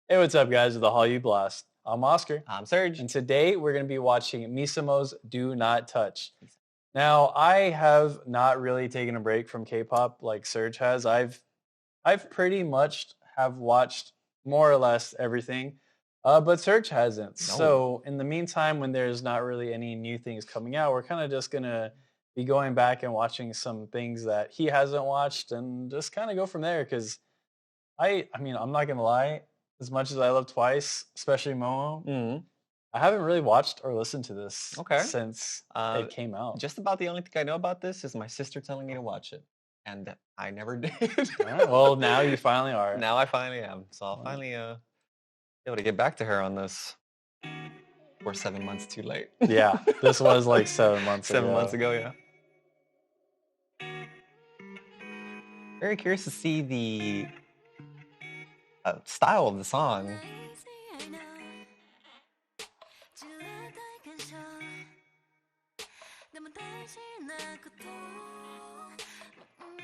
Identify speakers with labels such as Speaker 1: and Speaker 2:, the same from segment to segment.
Speaker 1: Hey, what's up, guys? With the Hallyu Blast. I'm Oscar,
Speaker 2: I'm Serg.
Speaker 1: and today we're going to be watching MiSaMo's "Do Not Touch." Now, I have not really taken a break from K-pop like Serg has. I've pretty much have watched more or less everything, but Serg hasn't.
Speaker 2: No.
Speaker 1: So, in the meantime, when there's not really any new things coming out, we're kind of just gonna be going back and watching some things that he hasn't watched, and just kind of go from there. Because I mean, I'm not gonna lie. As much as I love Twice, especially Momo,
Speaker 2: Mhm.
Speaker 1: I haven't really watched or listened to this
Speaker 2: Okay.
Speaker 1: since
Speaker 2: Uh,
Speaker 1: it came out.
Speaker 2: just about the only thing I know about this is my sister telling me to watch it, and I never did.
Speaker 1: All right. Well, now you finally are.
Speaker 2: Now I finally am, so I'll
Speaker 1: Well,
Speaker 2: finally be able to get back to her on this. We're 7 months too late.
Speaker 1: yeah, this was like 7 months
Speaker 2: 7 months
Speaker 1: ago.
Speaker 2: ago, yeah. Very curious to see the style of the song.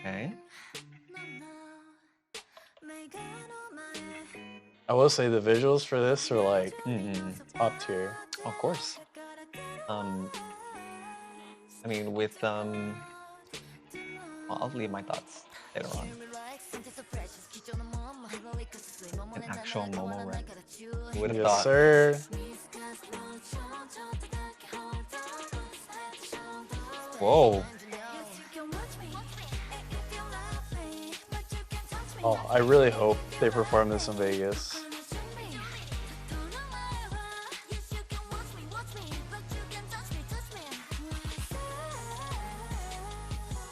Speaker 2: Okay.
Speaker 1: I will say the visuals for this are like
Speaker 2: Mm-mm.
Speaker 1: top tier.
Speaker 2: Of course. Um, I mean, with well, I'll leave my thoughts later on. An actual Momo rap. Who would have
Speaker 1: Yes,
Speaker 2: thought?
Speaker 1: sir.
Speaker 2: Whoa.
Speaker 1: Oh, I really hope they perform this in Vegas.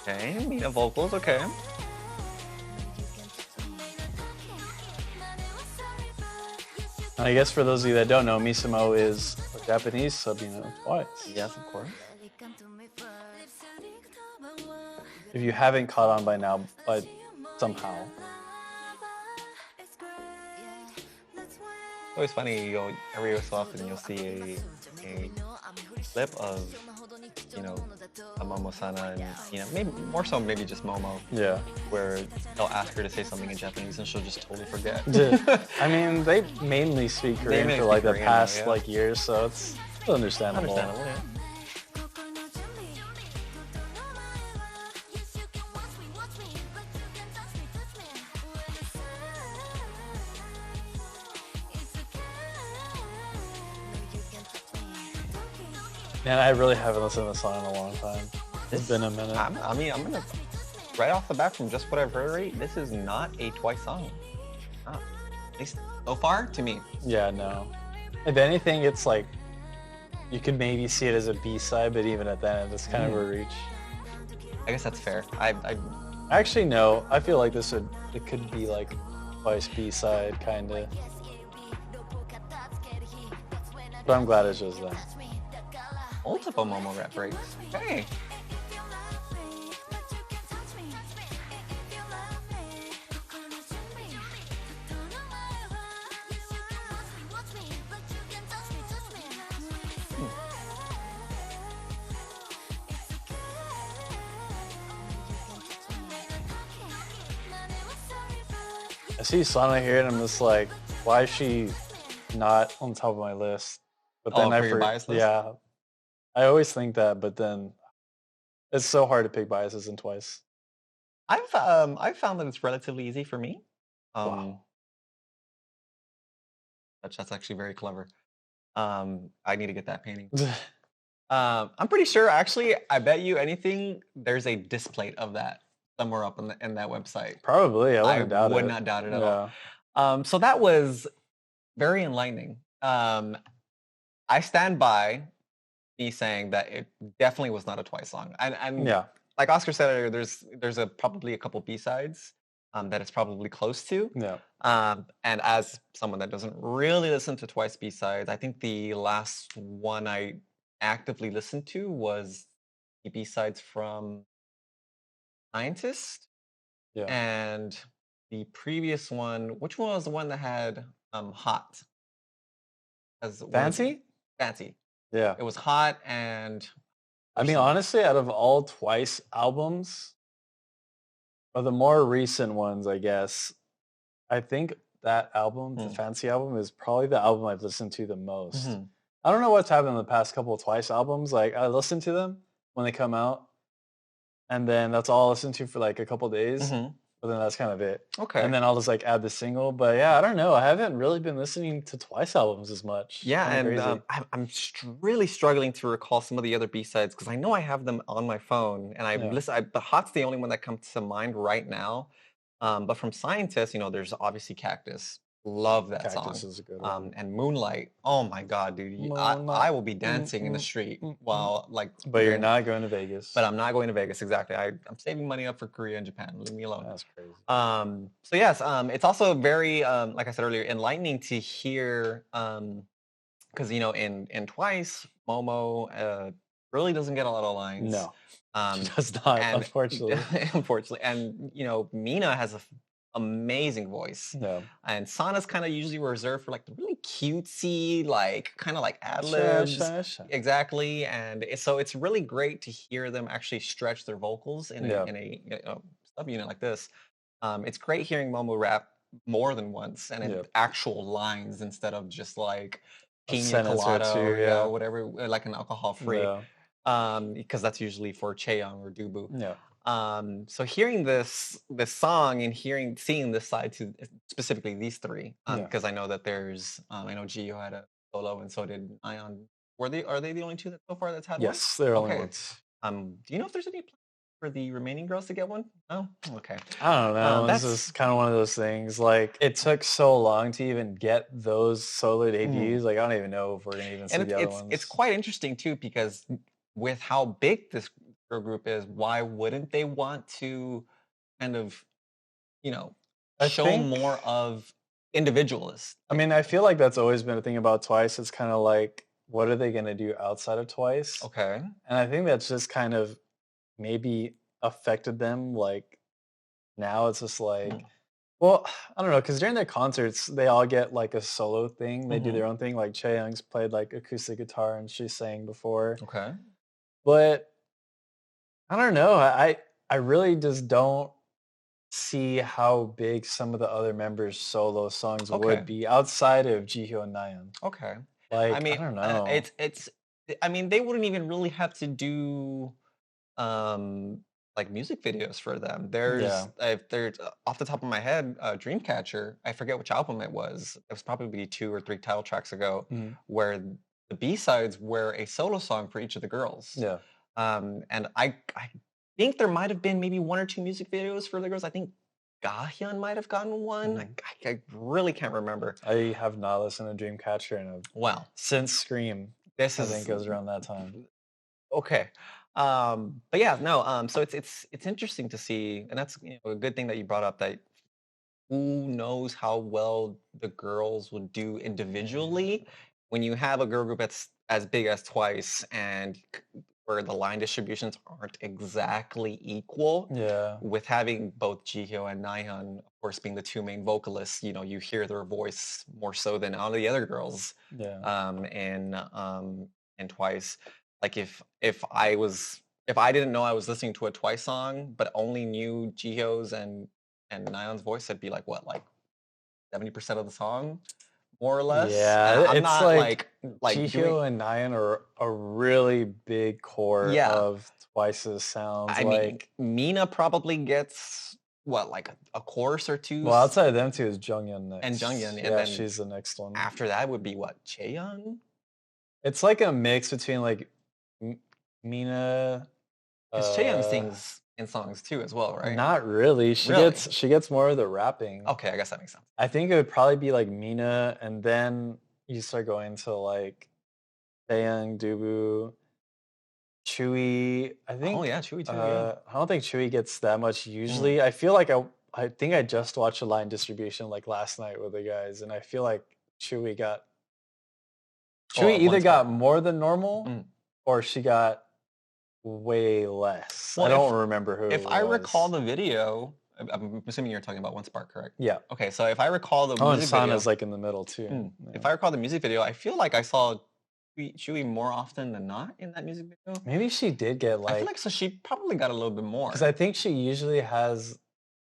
Speaker 2: Okay, Mina vocals, okay.
Speaker 1: And I guess for those of you that don't know, MiSaMo is a Japanese sub-unit of Twice.
Speaker 2: Yes, of course.
Speaker 1: If you haven't caught on by now, but somehow.
Speaker 2: It's always funny, every so often you'll see a clip of, a Momo-sana and, maybe more so maybe just Momo,
Speaker 1: Yeah.
Speaker 2: where they'll ask her to say something in Japanese and she'll just totally forget.
Speaker 1: I mean, they mainly speak Korean
Speaker 2: mainly
Speaker 1: for like
Speaker 2: speak
Speaker 1: the
Speaker 2: Korean now,
Speaker 1: past
Speaker 2: yeah.
Speaker 1: like years, so it's understandable.
Speaker 2: Understandable, yeah.
Speaker 1: Man, I really haven't listened to the song in a long time. It's been a minute.
Speaker 2: I'm gonna right off the bat from just what I've heard, right? This is not a Twice song. Not. At least so far to me.
Speaker 1: Yeah, no. If anything, it's like you could maybe see it as a B-side, but even at that end, it's kind of a reach.
Speaker 2: I guess that's fair.
Speaker 1: Actually, no. I feel like it could be like Twice B-side, kind of. But I'm glad it's just them.
Speaker 2: multiple Momo rap breaks. Hey.
Speaker 1: I see Sana here, and I'm just like, why is she not on top of my list? But then
Speaker 2: For your bias list?
Speaker 1: yeah, I always think that, but then it's so hard to pick biases in Twice.
Speaker 2: I've found that it's relatively easy for me.
Speaker 1: Wow.
Speaker 2: That's actually very clever. I need to get that painting. I'm pretty sure, actually, I bet you anything, there's a display of that somewhere up in that website.
Speaker 1: Probably, I
Speaker 2: I
Speaker 1: wouldn't doubt
Speaker 2: would
Speaker 1: it.
Speaker 2: not doubt it at
Speaker 1: Yeah.
Speaker 2: all. So that was very enlightening. I stand by me saying that it definitely was not a Twice song. And
Speaker 1: Yeah.
Speaker 2: like Oscar said earlier, there's probably a couple B-sides that it's probably close to.
Speaker 1: Yeah.
Speaker 2: And as someone that doesn't really listen to Twice B-sides, I think the last one I actively listened to was the B-sides from Scientist.
Speaker 1: Yeah.
Speaker 2: And the previous one, which one was the one that had Hot?
Speaker 1: Fancy?
Speaker 2: Fancy.
Speaker 1: Yeah.
Speaker 2: It was Hot and
Speaker 1: I mean, honestly, out of all Twice albums, or the more recent ones, I guess, I think that album, the Fancy album, is probably the album I've listened to the most.
Speaker 2: Mhm.
Speaker 1: I don't know what's happened in the past couple of Twice albums. Like I listen to them when they come out, and then that's all I listen to for like a couple days.
Speaker 2: Mhm.
Speaker 1: But then that's kind of it.
Speaker 2: Okay.
Speaker 1: And then I'll just like add the single. But yeah, I don't know. I haven't really been listening to Twice albums as much.
Speaker 2: Yeah,
Speaker 1: Kinda
Speaker 2: and
Speaker 1: crazy.
Speaker 2: I'm really struggling to recall some of the other B-sides because I know I have them on my phone, and
Speaker 1: Yeah.
Speaker 2: But Hot's the only one that comes to mind right now. But from Scientists, there's obviously Cactus. Love that
Speaker 1: Cactus
Speaker 2: song.
Speaker 1: is a good one.
Speaker 2: And Moonlight. Oh my God, dude! I
Speaker 1: Moonlight.
Speaker 2: will be dancing in the street while like.
Speaker 1: But you're
Speaker 2: during-
Speaker 1: not going to Vegas.
Speaker 2: But I'm not going to Vegas. Exactly. I'm saving money up for Korea and Japan. Leave me alone.
Speaker 1: That's crazy.
Speaker 2: So yes, it's also very, like I said earlier, enlightening to hear, because in Twice, Momo really doesn't get a lot of lines.
Speaker 1: No,
Speaker 2: Um,
Speaker 1: does not,
Speaker 2: and
Speaker 1: unfortunately.
Speaker 2: unfortunately, and Mina has a amazing voice,
Speaker 1: No.
Speaker 2: and Sana's kind of usually reserved for like the really cutesy, like kind of like ad
Speaker 1: Sha,
Speaker 2: libs.
Speaker 1: sha, sha.
Speaker 2: Exactly, and so it's really great to hear them actually stretch their vocals in
Speaker 1: Yeah.
Speaker 2: a subunit like this. It's great hearing Momo rap more than once and in
Speaker 1: Yeah.
Speaker 2: actual lines instead of just like
Speaker 1: A
Speaker 2: pina
Speaker 1: sentence or
Speaker 2: colada
Speaker 1: two,
Speaker 2: or
Speaker 1: yeah.
Speaker 2: whatever, like an alcohol free.
Speaker 1: Yeah.
Speaker 2: Because that's usually for Chaeyoung or Dubu.
Speaker 1: Yeah.
Speaker 2: So hearing this song and seeing this side to specifically these three,
Speaker 1: Yeah.
Speaker 2: because I know that there's I know Gio had a solo and so did Ion. Are they the only two that so far that's had one?
Speaker 1: Yes, they're only
Speaker 2: Okay.
Speaker 1: ones.
Speaker 2: Do you know if there's any plan for the remaining girls to get one? No? Okay.
Speaker 1: I don't know. This
Speaker 2: that's-
Speaker 1: is kind of one of those things. Like it took so long to even get those solo debuts. Like I don't even know if we're gonna even see
Speaker 2: And
Speaker 1: the other ones.
Speaker 2: it's quite interesting too because with how big this girl group is, why wouldn't they want to kind of,
Speaker 1: I
Speaker 2: show
Speaker 1: think-
Speaker 2: more of individualists?
Speaker 1: I mean, I feel like that's always been a thing about Twice. It's kind of like, what are they gonna do outside of Twice?
Speaker 2: Okay.
Speaker 1: And I think that's just kind of maybe affected them. Like now it's just like, well, I don't know, because during their concerts, they all get like a solo thing. They do their own thing. Like Chaeyoung's played like acoustic guitar and she sang before.
Speaker 2: Okay.
Speaker 1: But I don't know. I really just don't see how big some of the other members' solo songs
Speaker 2: Okay.
Speaker 1: would be outside of Jihyo and Nayeon.
Speaker 2: Okay.
Speaker 1: Like
Speaker 2: I mean,
Speaker 1: I don't know.
Speaker 2: it's. I mean, they wouldn't even really have to do, like music videos for them. There's off the top of my head, Dreamcatcher. I forget which album it was. It was probably 2 or 3 title tracks ago, where the B-sides were a solo song for each of the girls.
Speaker 1: Yeah.
Speaker 2: And I think there might have been maybe 1 or 2 music videos for the girls. I think Gahyun might have gotten one. I really can't remember.
Speaker 1: I have not listened to Dreamcatcher
Speaker 2: Well,
Speaker 1: since Scream.
Speaker 2: this
Speaker 1: I
Speaker 2: is
Speaker 1: think it was around that time.
Speaker 2: okay. But yeah, no. So it's interesting to see, and that's a good thing that you brought up. That who knows how well the girls would do individually when you have a girl group that's as big as Twice and where the line distributions aren't exactly equal.
Speaker 1: Yeah.
Speaker 2: With having both Jihyo and Nayeon, of course, being the 2 main vocalists, you hear their voice more so than all the other girls.
Speaker 1: Yeah.
Speaker 2: And Twice. Like if I didn't know I was listening to a Twice song, but only knew Jihyo's and Nayeon's voice, I'd be like, what, like 70% of the song, more or less?
Speaker 1: Yeah,
Speaker 2: I'm
Speaker 1: it's
Speaker 2: not
Speaker 1: like
Speaker 2: doing-
Speaker 1: Jihyo and Nayeon are a really big core
Speaker 2: Yeah.
Speaker 1: of Twice's sounds.
Speaker 2: I mean, Mina probably gets what, like a chorus or 2.
Speaker 1: well, outside of them two is Junghyun next.
Speaker 2: And Junghyun, and
Speaker 1: yeah,
Speaker 2: then
Speaker 1: she's the next one.
Speaker 2: After that would be what, Chaeyoung?
Speaker 1: It's like a mix between like Mina.
Speaker 2: Because Chaeyoung sings in songs too as well, right?
Speaker 1: Not really.
Speaker 2: Really?
Speaker 1: She gets more of the rapping.
Speaker 2: Okay, I guess that makes sense.
Speaker 1: I think it would probably be like Mina, and then you start going to like Taeyang, Dubu, Chewy. I think.
Speaker 2: Oh yeah, Chewy too. Yeah.
Speaker 1: I don't think Chewy gets that much usually. I feel like I think I just watched a line distribution like last night with the guys, and I feel like Chewy either got more than normal or she got way less.
Speaker 2: Well,
Speaker 1: I don't remember who.
Speaker 2: If
Speaker 1: it
Speaker 2: I recall
Speaker 1: was.
Speaker 2: the video, I'm assuming you're talking about One Spark, correct?
Speaker 1: Yeah.
Speaker 2: Okay, so if I recall the
Speaker 1: Oh, and
Speaker 2: music video,
Speaker 1: Sana's like in the middle too.
Speaker 2: if I recall the music video, I feel like I saw Chewy more often than not in that music video.
Speaker 1: Maybe she did get
Speaker 2: I feel like so she probably got a little bit more.
Speaker 1: because I think she usually has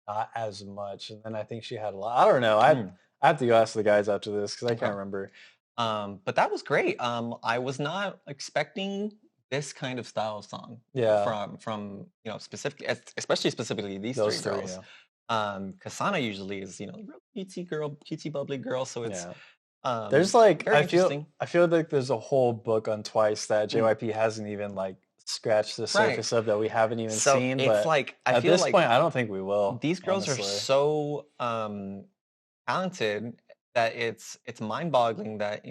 Speaker 1: not as much, and then I think she had a lot. I don't know. I have to go ask the guys after this because I
Speaker 2: Okay.
Speaker 1: can't remember.
Speaker 2: But that was great. I was not expecting this kind of style of song
Speaker 1: Yeah,
Speaker 2: from specifically, especially these three
Speaker 1: those three.
Speaker 2: girls.
Speaker 1: Yeah,
Speaker 2: Kasana usually is real cutesy girl, cutesy bubbly girl. So it's
Speaker 1: yeah. There's like
Speaker 2: very interesting.
Speaker 1: I feel like there's a whole book on Twice that
Speaker 2: Mm,
Speaker 1: JYP hasn't even like scratched the
Speaker 2: right.
Speaker 1: surface of that we haven't even
Speaker 2: So
Speaker 1: seen.
Speaker 2: it's
Speaker 1: But
Speaker 2: like I
Speaker 1: at
Speaker 2: feel
Speaker 1: this
Speaker 2: like
Speaker 1: point, I don't think we will.
Speaker 2: these girls are
Speaker 1: Honestly,
Speaker 2: so talented that it's mind-boggling that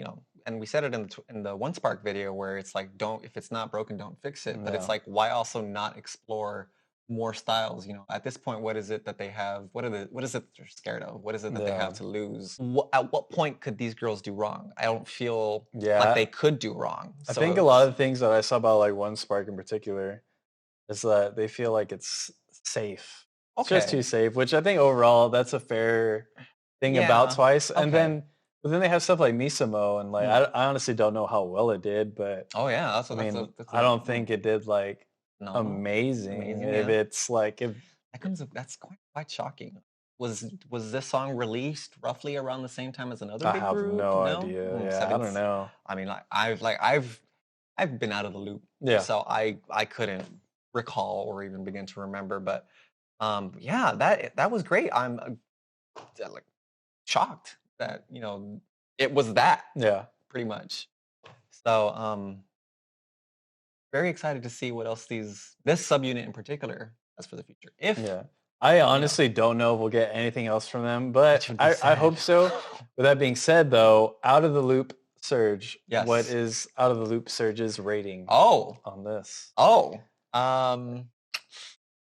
Speaker 2: and we said it in in the One Spark video where it's like, don't, if it's not broken, don't fix it. But it's
Speaker 1: yeah,
Speaker 2: like, why also not explore more styles? At this point, what is it that they have? What is it that they're scared of? What is it that they
Speaker 1: yeah,
Speaker 2: have to lose? At what point could these girls do wrong? I don't feel like
Speaker 1: yeah.
Speaker 2: they could do wrong.
Speaker 1: I
Speaker 2: So
Speaker 1: think a lot of the things that I saw about like One Spark in particular is that they feel like it's safe. It's just too
Speaker 2: okay,
Speaker 1: safe, which I think overall that's a fair thing about
Speaker 2: yeah,
Speaker 1: Twice. And
Speaker 2: okay.
Speaker 1: then they have stuff like MiSaMo, and like
Speaker 2: Mm.
Speaker 1: I honestly don't know how well it did, but
Speaker 2: Oh yeah,
Speaker 1: I mean
Speaker 2: that's
Speaker 1: I
Speaker 2: a
Speaker 1: don't think it did like
Speaker 2: no
Speaker 1: amazing.
Speaker 2: amazing.
Speaker 1: If
Speaker 2: Yeah.
Speaker 1: it's like if
Speaker 2: That's quite shocking. Was this song released roughly around the same time as another
Speaker 1: I
Speaker 2: big
Speaker 1: have
Speaker 2: group?
Speaker 1: no
Speaker 2: No?
Speaker 1: idea. Yeah, I don't
Speaker 2: 70s.
Speaker 1: know.
Speaker 2: I mean, I've been out of the loop,
Speaker 1: Yeah,
Speaker 2: so I couldn't recall or even begin to remember. But yeah, that was great. I'm like shocked that it was that
Speaker 1: yeah.
Speaker 2: pretty much. So very excited to see what else this subunit in particular has for the future. If
Speaker 1: Yeah. I
Speaker 2: you know,
Speaker 1: honestly don't know if we'll get anything else from them,
Speaker 2: which
Speaker 1: but
Speaker 2: would be
Speaker 1: I
Speaker 2: sad.
Speaker 1: hope so. With that being said, though, out of the loop Surge, what
Speaker 2: Yes.
Speaker 1: is out of the loop Surge's rating
Speaker 2: Oh,
Speaker 1: on this?
Speaker 2: oh.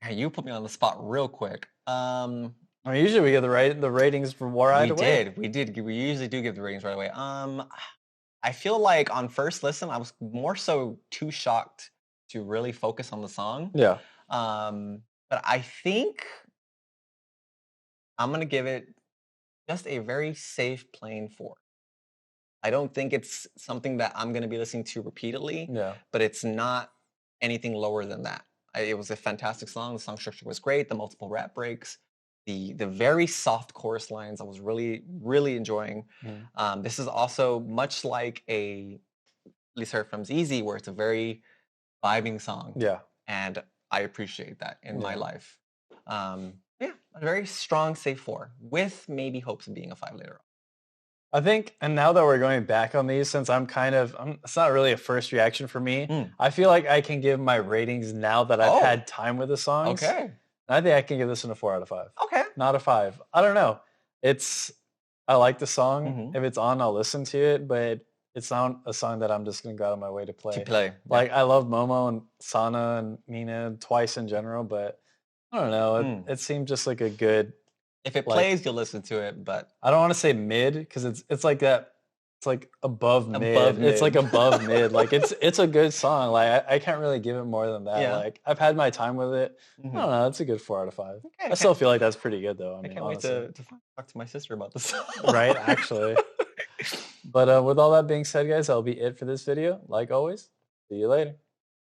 Speaker 2: Hey, you put me on the spot real quick.
Speaker 1: I mean, usually we get the ratings from right away.
Speaker 2: We usually do give the ratings right away. I feel like on first listen, I was more so too shocked to really focus on the song.
Speaker 1: Yeah.
Speaker 2: But I think I'm gonna give it just a very safe plain 4. I don't think it's something that I'm gonna be listening to repeatedly,
Speaker 1: Yeah.
Speaker 2: but it's not anything lower than that. It was a fantastic song. The song structure was great. The multiple rap breaks, the very soft chorus lines, I was really enjoying.
Speaker 1: Mm.
Speaker 2: This is also much like a Lisa from Easy, where it's a very vibing song,
Speaker 1: Yeah.
Speaker 2: and I appreciate that in my
Speaker 1: Yeah.
Speaker 2: life. Yeah, a very strong safe 4 with maybe hopes of being a 5 later on.
Speaker 1: I think, and now that we're going back on these, since it's not really a first reaction for me.
Speaker 2: Mm.
Speaker 1: I feel like I can give my ratings now that I've
Speaker 2: Oh,
Speaker 1: had time with the songs.
Speaker 2: okay.
Speaker 1: I think I can give this one a 4 out of 5.
Speaker 2: Okay.
Speaker 1: Not a 5. I don't know. I like the song.
Speaker 2: Mhm.
Speaker 1: If it's on, I'll listen to it, but it's not a song that I'm just gonna go out of my way to play.
Speaker 2: To play. Yeah.
Speaker 1: Like I love Momo and Sana and Mina and Twice in general, but I don't know. It seemed just like a good.
Speaker 2: If it
Speaker 1: like-
Speaker 2: plays, you'll listen to it, but
Speaker 1: I don't want to say mid because it's like that. It's like above mid.
Speaker 2: Above
Speaker 1: It's like
Speaker 2: mid.
Speaker 1: above mid. Like it's a good song. Like I can't really give it more than that.
Speaker 2: Yeah.
Speaker 1: Like I've had my time with it. I
Speaker 2: Mhm.
Speaker 1: don't know. It's a good 4 out of 5.
Speaker 2: Okay,
Speaker 1: I still feel like that's pretty good though. I
Speaker 2: I
Speaker 1: mean,
Speaker 2: can't wait
Speaker 1: honestly.
Speaker 2: to talk to my sister about this.
Speaker 1: Right, actually. But with all that being said, guys, that'll be it for this video. Like always, see you later.